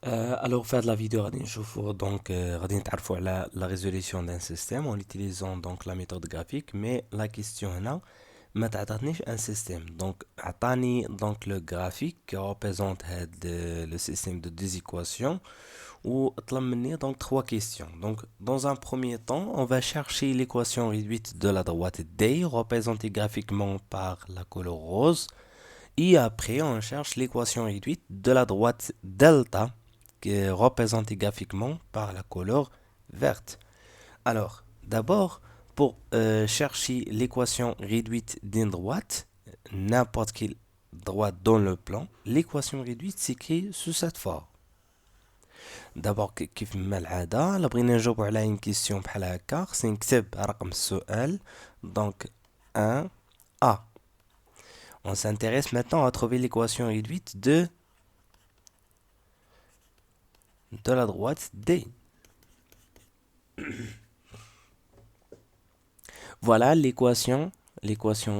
Alors, faire de la vidéo, غادي نشوفوا donc غادي نتعرفوا على la résolution d'un système en utilisant donc la méthode graphique, mais la question هنا ما تعطاتنيش un système. Donc عطاني donc le graphique qui représente le système de deux équations ou طلب مني donc trois questions. Donc dans un premier temps, on va chercher l'équation réduite de la droite D représentée graphiquement par la couleur rose. Et après, on cherche l'équation réduite de la droite delta, qui est représentée graphiquement par la couleur verte. Alors, d'abord, pour chercher l'équation réduite d'une droite, n'importe quelle droite dans le plan, l'équation réduite s'écrit sous cette forme. D'abord, كيف ما العادة لو بغينا نجاوبو على une question بحال هكا خصني نكتب رقم السؤال donc 1A. On s'intéresse maintenant à trouver l'équation réduite de la droite D. Voilà l'équation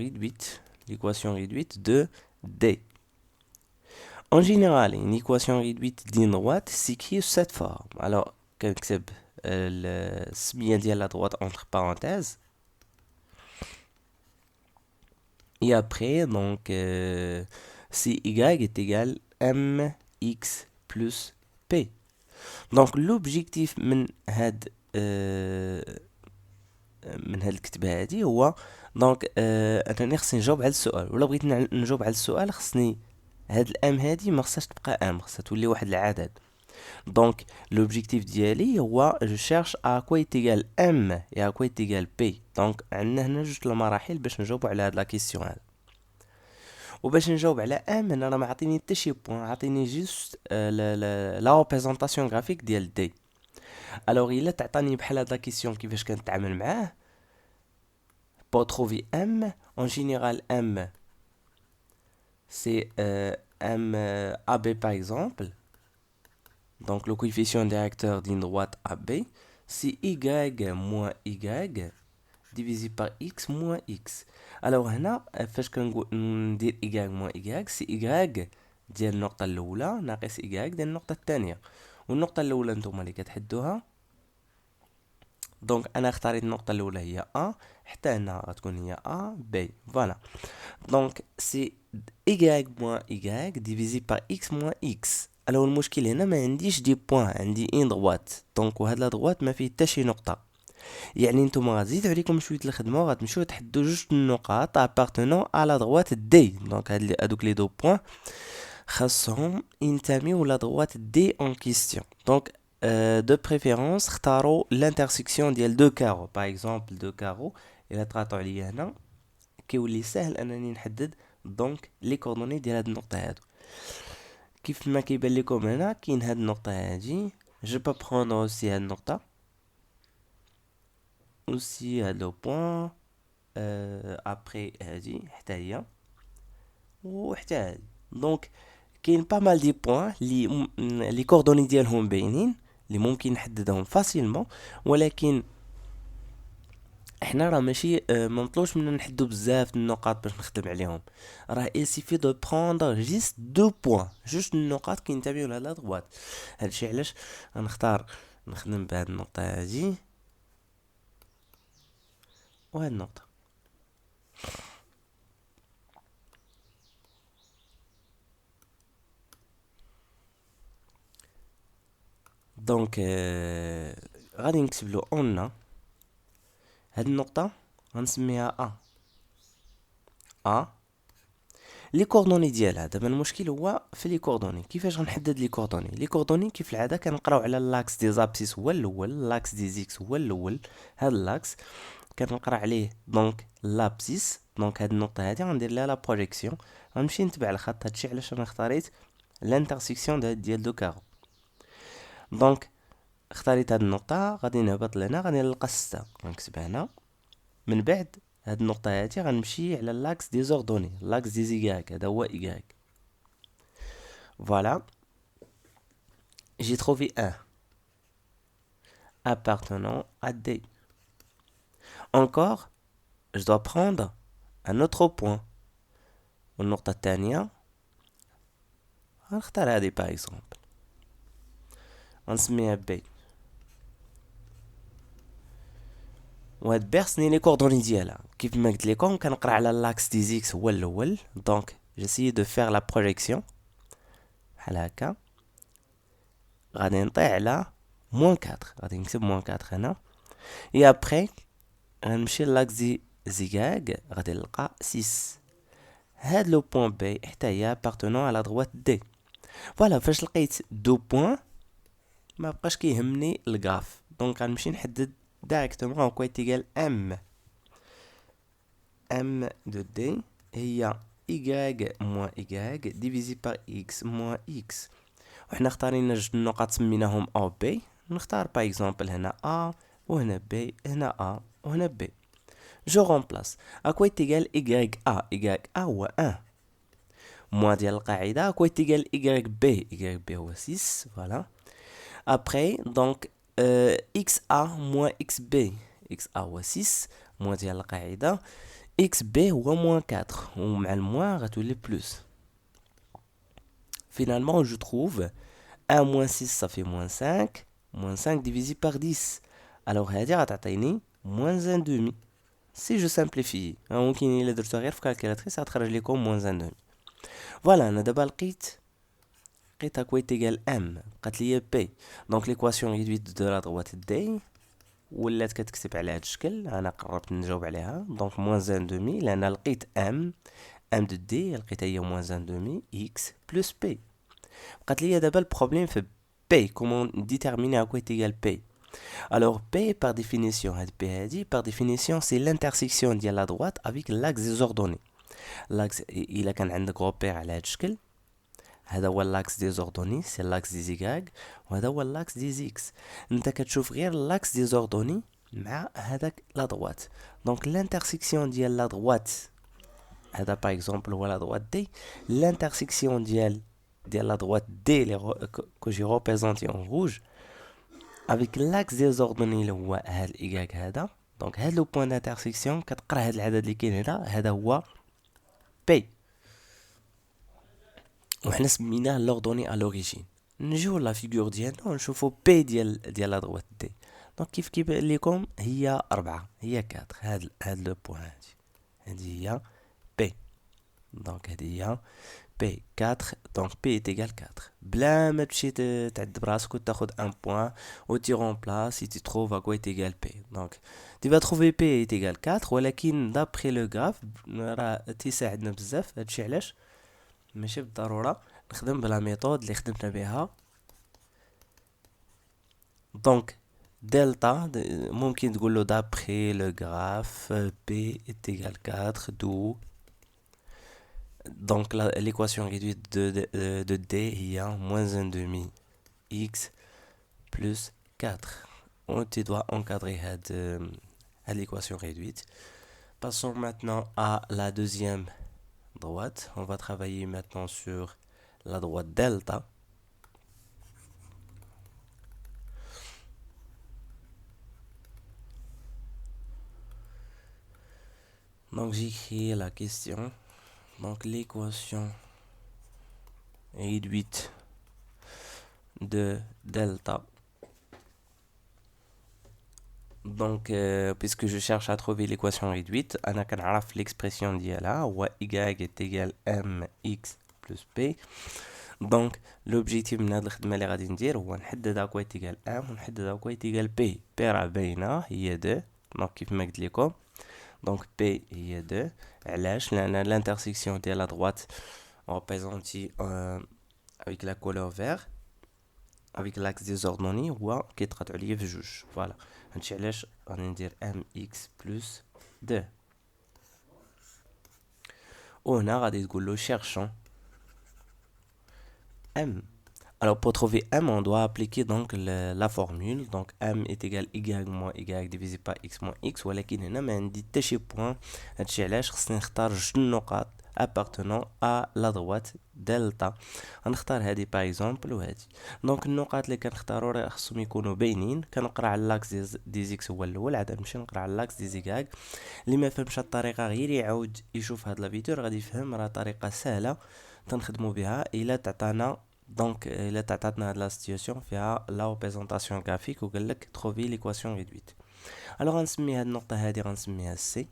réduite de D. En général, une équation réduite d'une droite s'écrit sous cette forme. Alors, كنكتب السمية ديال la droite entre parenthèses. Et après, donc, CY est égal MX plus P. Donc, l'objectif من هاد الكتابة هادي هو دونك انني خصني نجاوب على السؤال، ولا بغيت نجاوب على السؤال خصني هاد الام هادي ما خصهاش تبقى ام، خصها تولي واحد العدد. دونك لوبجيكتيف ديالي هو جو شيرش ا كوا ايتيغال ام اي ا كوا ايتيغال بي. دونك عندنا هنا جوج المراحل باش نجاوبو على هاد لا كيسيون هذا. وباش نجاوب على ام هنا راه ما عطيني حتى شي بوين، عطيني جوست لا ريبريزونطاسيون غرافيك ديال دي. الوغ الا تعطاني بحال هاد لا كيسيون كيفاش كنتعامل معاه. Pour trouver M, en général M, c'est M AB par exemple. Donc le coefficient directeur d'une droite AB, c'est Y moins Y divisé par X moins X. Alors هنا فاش كندير Y moins Y, c'est Y ديال النقطة الأولى ناقص Y ديال النقطة الثانية. والنقطة الأولى نتوما اللي كتحدوها. دونك أنا اختاريت النقطة الأولى هي A، حتى هنا غتكون هي A B. Voilà. Donc, c'est y moins y divisé par x moins x. Alors المشكل هنا ما عنديش دي بوان، عندي ان droite. دونك وهاد لا droite ما فيه حتى شي نقطة. يعني نتوما غتزيد عليكم شوية الخدمة وغتمشيو تحدو جوج النقاط appartenant à la droite D. دونك هادوك لي دو بوان خاصهم ينتميو لا droite D en question. Donc, de préférence اختاروا l'intersection ديال دو كارو. par exemple دو كارو إلا طراتو عليا هنا كيولي ساهل انني نحدد دونك لي كوردوني ديال هاد النقطه هادو. كيف ما كيبان لكم هنا كاين هاد النقطه هادي، جو با بروندر اوسي هاد النقطه اوسي هاد لو بوين ابري هادي حتى هي وحتى هادي. دونك كاين با مال دي بوين لي كوردوني ديالهم باينين اللي ممكن نحددهم فاسيلمون، ولكن احنا راه ماشي ممطلوش مننا نحدو بزاف النقاط باش نخدم عليهم. راه يسيفي دو بروندر جيست دو بوين، جوج النقاط كينتميو لها لا دغوات. هادشي علاش غنختار نخدم بهاد النقطة هادي وهاد النقطة. دونك غادي نكتبلو اون هاد النقطة غنسميها ا لي كوردوني ديالها. دابا المشكل هو في لي كوردوني، كيفاش غنحدد لي كوردوني كيف العاده كنقراو على لاكس دي زابسيس هو الاول، لاكس دي زيكس هو الاول. هاد اللاكس كنقرا عليه دونك لابسيس. دونك هاد النقطه هادي غندير لها لا بروجيكسيون، غنمشي نتبع الخط. هادشي علاش انا اختاريت الانترسيكسيون ديال دو كارو. دونك اختاريت هاد النقطه، غادي نهبط لهنا غادي نلقى 6 غنكتب هنا. من بعد هاد النقطة هادي غنمشي على لاكس دي زوردوني، لاكس دي زيغاك هذا هو إيغاك. Voilà, j'ai trouvé un appartenant à D. Encore, je dois prendre un autre point. والنقطة الثانية غنختار هادي par exemple. غنسميها بي. وهاد بي خصني لي كوردوني ديالها كيف ما قلت لكم كنقرا على لاكس دي زيكس هو الاول. دونك جيسيي دو فير لا بروجيكسيون بحال هكا، غادي نطيح على موان 4، غادي نكتب موان 4 هنا. اي ابخي غنمشي لاكس دي زيكاغ، غادي نلقى 6. هاد لو بوين بي حتى هي ابارتونون على دروات دي. فوالا فاش لقيت دو بوين ما بقاش كيهمني الغراف، دونك غنمشي نحدد دايركتومون كوا تيغال ام دو دي هي y موان y ديفيزي بار x موان x. وحنا اختارينا جوج النقط سميناهم او بي، نختار باغ اكزومبل هنا a وهنا b، هنا a وهنا b. جو رومبلاس اكوا تيغال y a هو 1 موان ديال القاعده اكوا تيغال y b هو 6. فوالا ابري دونك xa موان xb هو 6 موان ديال القاعده، xb هو موان 4 ومع الموان غتولي بلس. Finalement, je trouve 1 moins 6 ça fait moins 5, moins 5 divisé par 10. Alors هادي غتعطيني moins 1 demi. Si je simplifie, ممكن إلا درتو غير في كالكيلاتريس غتخرج لكم moins 1 demi. فوالا أنا دابا لقيت هاكوي تيغال ام، بقات ليا بي. دونك ليكواسيون ريدويت دو لا droite دي ولات كتكتب على هاد الشكل. انا قربت نجاوب عليها. دونك moins 1 demi لأن لقيت ام دو دي لقيتها هي moins 1 demi x plus p. بقات ليا دابا البروبليم في p. comment déterminer à quoi est égal p. alors p par définition هاد p هادي par définition c'est l'intersection ديال la droite avec l'axe des ordonnées. l'axe إلا كان عندك روبير على هاد الشكل، هذا هو l'axe des ordonnées c'est l'axe des y وهذا هو l'axe des x. انت كتشوف غير l'axe des ordonnées مع هذاك la droite. donc l'intersection ديال la droite هذا par exemple هو la droite d. l'intersection ديال la droite D que j'ai représenté en rouge avec l'axe des ordonnées اللي هو هاد y هذا. دونك هاد لو بوين d'intersection كتقرا هاد العدد اللي كاين هنا هذا هو P وحنا سميناه لوردوني à l'origine. نجيو لا فيغور ديالنا ونشوفو P ديال la droite D. دونك كيف كيبان لكم هي 4 هي 4 هاد لو بوين هادي هي P. دونك هادي هي P4 donc P est égal 4. بلا ما تمشي تعد براسك وتاخد un point و tu remplaces et tu trouves à quoi est égal P. donc tu vas trouver P est égal 4 ولكن d'après le graphe راه تيساعدنا بزاف. هادشي علاش ماشي بالضروره نخدم بلا ميثود اللي خدمنا بها. donc delta ممكن تقول له d'après le graphe P est égal 4 d'où donc l'équation réduite de D il y a moins 1 demi x plus 4. Tu dois encadrer l'équation réduite. Passons maintenant à la deuxième droite. On va travailler maintenant sur la droite delta. Donc j'écris la question. Donc l'équation réduite de delta. Donc puisque je cherche à trouver l'équation réduite, أنا كنعرف l'expression ديالها هو y est égal mx plus p. donc l'objectif من هاد الخدمة اللي غادي ندير هو نحدد à quoi est égal m ونحدد à quoi est égal p. p راه باينة هي 2 دونك كيف ما قلت لكم. donc P هي 2 علاش لأن l'intersection ديال la droite représentée avec la couleur vert avec l'axe des ordonnées هو كيتقاطعوا ليا في جوج. فوالا هادشي علاش غادي ندير mx plus 2 وهنا غادي تقول له cherchons m. alors pour trouver m on doit appliquer donc la formule. donc m est égal y moins y divisé par x moins x ولكن هنا ما عندي حتى شي بوين. هادشي علاش خصني نختار جوج النقاط appartenant à la droite delta. غنختار هادي باغ اكزومبل وهادي. دونك النقاط اللي كنختارو راه خصهم يكونوا باينين. كنقرا على لاكس دي زيكس هو الاول، عاد نمشي نقرا على لاكس دي زيكاغ. اللي ما فهمش الطريقه غير يعاود يشوف هاد لا فيديو راه غادي يفهم. راه طريقه سهله تنخدموا بها الا تعطانا دونك الا تعطاتنا هاد لا سيتوياسيون فيها لا ريبريزونطاسيون غرافيك وقال لك تروفي ليكواسيون ريدويت. الوغ غنسمي هاد النقطه هادي غنسميها سي.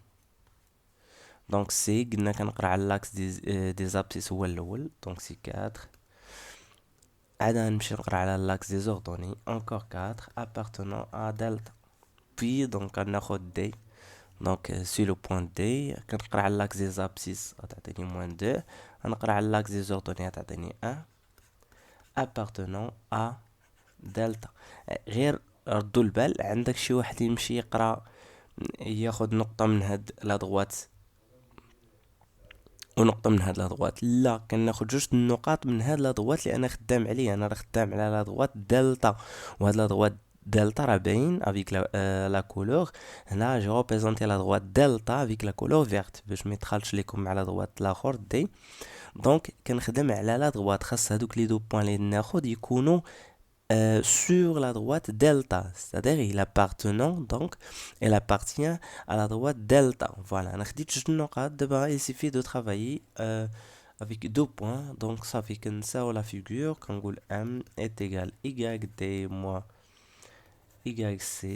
دونك سي قلنا كنقرا على لاكس دي زابسيس هو الاول، دونك سي 4. عاد غنمشي نقرا على لاكس دي زوردوني انكور 4 appartenant à delta. puis دونك غناخد دي، دونك سي لو بوين دي كنقرا على لاكس دي زابسيس غتعطيني موان 2، غنقرا على لاكس دي زوردوني غتعطيني 1 appartenant à delta. غير ردوا البال، عندك شي واحد يمشي يقرا ياخد نقطه من هاد لا دغوات ونقطه من هاد لا دغوات، لا كناخد جوج النقاط من هاد لا دغوات لان خدام عليا، انا راه خدام على لا دغوات دلتا، وهاد لا دغوات دلتا راه باين افيك لا كولور. هنا جي ريبريزونتي لا دغوات دلتا افيك لا كولور فيرت باش ما يدخلش ليكم مع لا دغوات لاخر دي. دونك كنخدم على لا دغوات، خاص هادوك لي دو بوين لي ناخد يكونوا sur la droite delta, c'est-à-dire il appartenant donc, elle appartient à la droite delta. Voilà, on a dit juste une note, il suffit de travailler avec deux points, donc ça fait que ça ou la figure, quand on m est égal yt moins yc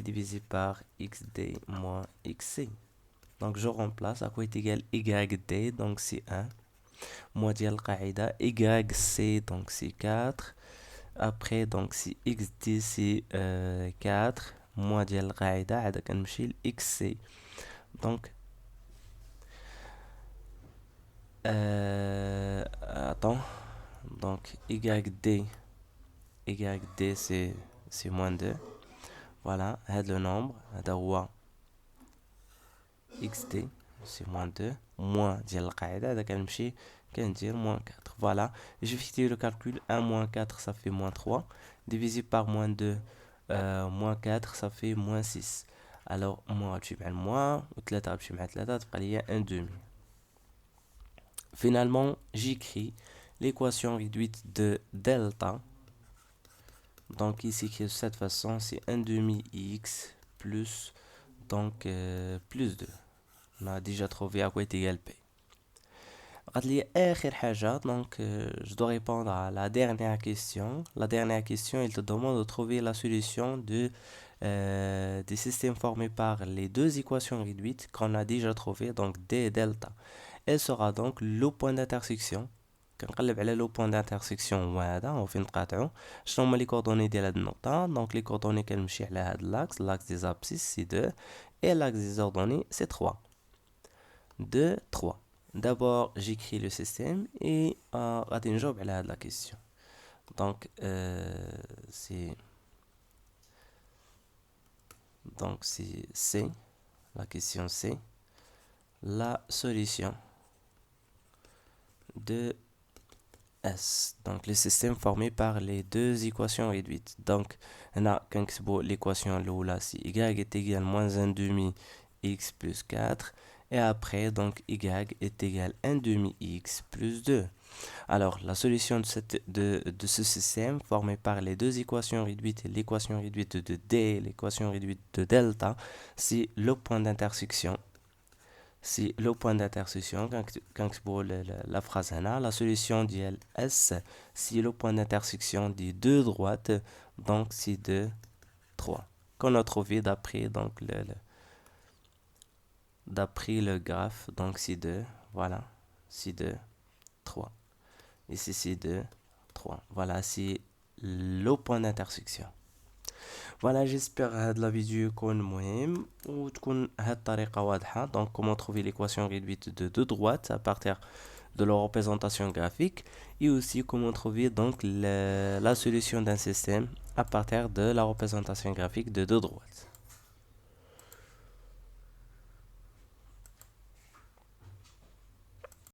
divisé par xd moins xc. Donc je remplace, à quoi est égal yt, donc c'est 1, moins dial qaïda, yc donc c'est 4. Après donc si xd c'est 4 moins ديال القاعدة عاد كنمشي ل xc. donc attends, donc yD c'est moins 2. voilà هاد le nombre هذا هو xd c'est moins 2 moins ديال القاعدة هذا كنمشي كندير moins 4. Voilà, j'effectue le calcul. 1 moins 4 ça fait moins 3, divisé par moins 2 moins 4 ça fait moins 6. alors moins tu mets le moins ou 3 tu mets 3 تبقى ليا 1 demi. Finalement j'écris l'équation réduite de delta, donc ici qui est de cette façon, c'est 1 demi x plus donc plus 2. on a déjà trouvé à quoi est égal p. Donc, je dois répondre à la dernière question. La dernière question, il te demande de trouver la solution des systèmes formés par les deux équations réduites qu'on a déjà trouvées, donc D et delta. Elle sera donc le point d'intersection. كنقلب على لو بوين دانترسيكسيون هو هذا وفين نقاطعو. شنو هما لي كوردوني ديال هاد النقطه؟ دونك لي كوردوني كنمشي على هاد لاكس دي زابسيس سي 2 et l'axe des ordonnées c'est 3. 2 3. D'abord, j'écris le système et غادي نجاوب على هاد la question. Donc, c'est C, la question C, la solution de S. Donc, le système formé par les deux équations réduites. Donc, on a l'équation là, c'est y est égal à moins 1 demi x plus 4. Et après, donc, y est égal à 1 demi x plus 2. Alors, la solution de ce système formé par les deux équations réduites, l'équation réduite de D, l'équation réduite de delta, c'est le point d'intersection. C'est le point d'intersection. Quand la phrase là, la solution de S, c'est le point d'intersection des deux droites, donc c'est 2, 3. Qu'on a trouvé d'après donc d'après le graphe, donc c'est 2, voilà, c'est 2, 3. Ici c'est 2, 3. Voilà, c'est le point d'intersection. Voilà, j'espère que la vidéo يكون مهم وتكون هاد الطريقة واضحة. Donc comment trouver l'équation réduite de deux droites à partir de leur représentation graphique, et aussi comment trouver donc la solution d'un système à partir de la représentation graphique de deux droites.